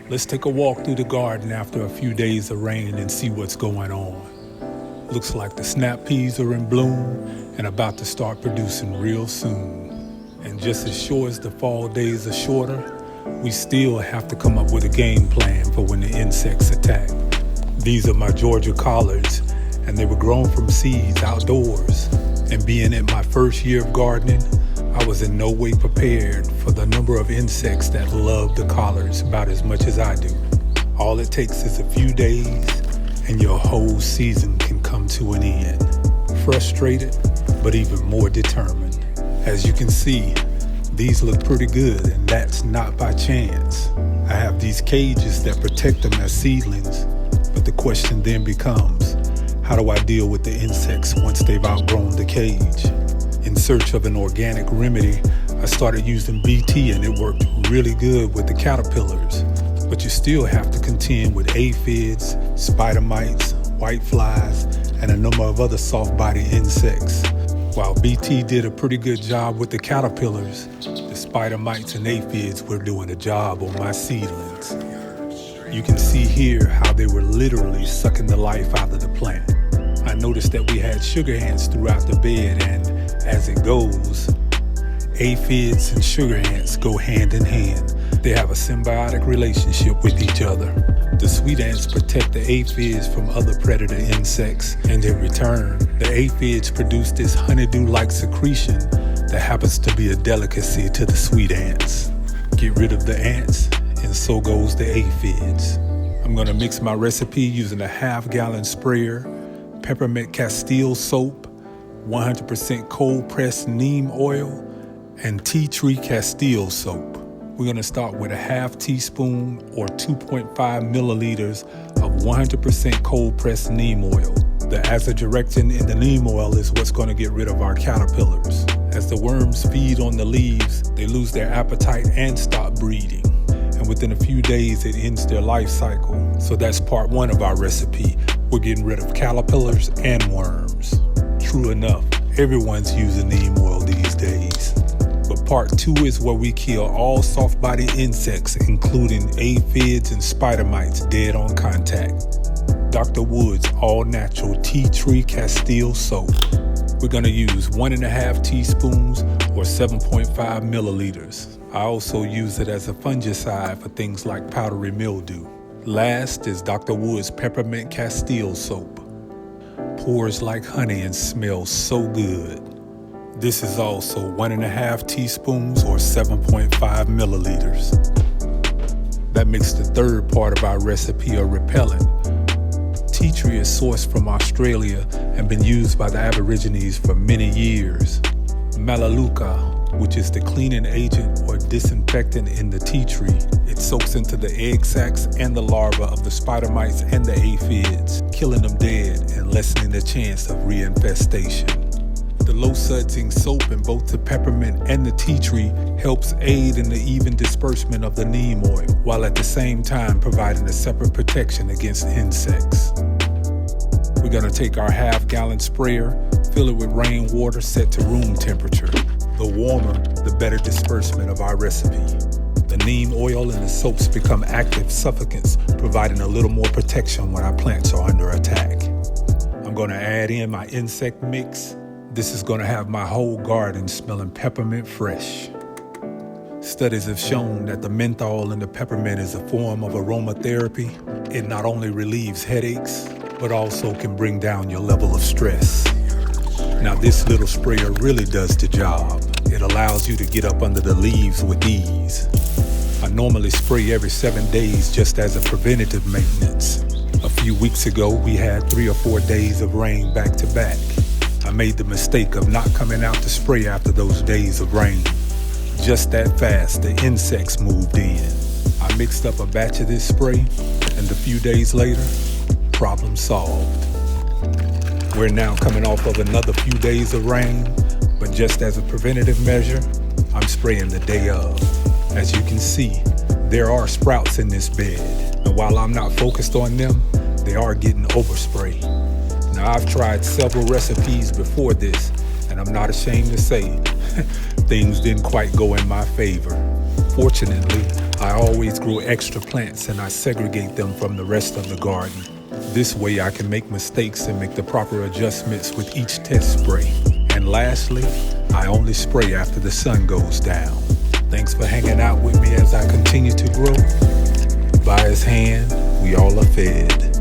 Let's take a walk through the garden after a few days of rain and see what's going on. Looks like the snap peas are in bloom and about to start producing real soon. And just as sure as the fall days are shorter, we still have to come up with a game plan for when the insects attack. These are my Georgia collards, and they were grown from seeds outdoors. And being in my first year of gardening, I was in no way prepared for the number of insects that love the collards about as much as I do. All it takes is a few days, and your whole season can come to an end. Frustrated, but even more determined. As you can see, these look pretty good, and that's not by chance. I have these cages that protect them as seedlings, but the question then becomes, how do I deal with the insects once they've outgrown the cage? In search of an organic remedy, I started using BT and it worked really good with the caterpillars. But you still have to contend with aphids, spider mites, whiteflies, and a number of other soft-bodied insects. While BT did a pretty good job with the caterpillars, the spider mites and aphids were doing a job on my seedlings. You can see here how they were literally sucking the life out of the plant. I noticed that we had sugar ants throughout the bed, and as it goes, aphids and sugar ants go hand in hand. They have a symbiotic relationship with each other. The sweet ants protect the aphids from other predator insects, and in return, the aphids produce this honeydew-like secretion that happens to be a delicacy to the sweet ants. Get rid of the ants, and so goes the aphids. I'm gonna mix my recipe using a half-gallon sprayer, peppermint castile soap, 100% cold-pressed neem oil, and tea tree castile soap. We're gonna start with a half teaspoon or 2.5 milliliters of 100% cold-pressed neem oil. The azadirachtin in the neem oil is what's gonna get rid of our caterpillars. As the worms feed on the leaves, they lose their appetite and stop breeding. And within a few days, it ends their life cycle. So that's part one of our recipe. We're getting rid of caterpillars and worms. True enough, everyone's using neem oil these days. But part two is where we kill all soft-bodied insects, including aphids and spider mites, dead on contact. Dr. Wood's all-natural tea tree castile soap. We're gonna use 1.5 teaspoons or 7.5 milliliters. I also use it as a fungicide for things like powdery mildew. Last is Dr. Wood's peppermint castile soap. Pours like honey and smells so good. This is also 1.5 teaspoons or 7.5 milliliters. That makes the third part of our recipe a repellent. Tea tree is sourced from Australia and been used by the Aborigines for many years. Melaleuca, which is the cleaning agent or disinfectant in the tea tree, it soaks into the egg sacs and the larvae of the spider mites and the aphids, killing them dead and lessening the chance of reinfestation. The low-sudsing soap in both the peppermint and the tea tree helps aid in the even disbursement of the neem oil, while at the same time providing a separate protection against insects. We're gonna take our half-gallon sprayer, fill it with rainwater set to room temperature. The warmer, the better disbursement of our recipe. The neem oil and the soaps become active suffocants, providing a little more protection when our plants are under attack. I'm gonna add in my insect mix. This is gonna have my whole garden smelling peppermint fresh. Studies have shown that the menthol in the peppermint is a form of aromatherapy. It not only relieves headaches, but also can bring down your level of stress. Now this little sprayer really does the job. It allows you to get up under the leaves with ease. I normally spray every 7 days just as a preventative maintenance. A few weeks ago, we had 3 or 4 days of rain back to back. I made the mistake of not coming out to spray after those days of rain. Just that fast, the insects moved in. I mixed up a batch of this spray, and a few days later, problem solved. We're now coming off of another few days of rain, but just as a preventative measure, I'm spraying the day of. As you can see, there are sprouts in this bed, and while I'm not focused on them, they are getting oversprayed. Now I've tried several recipes before this, and I'm not ashamed to say, things didn't quite go in my favor. Fortunately, I always grow extra plants and I segregate them from the rest of the garden. This way I can make mistakes and make the proper adjustments with each test spray. And lastly, I only spray after the sun goes down. Thanks for hanging out with me as I continue to grow. By his hand, we all are fed.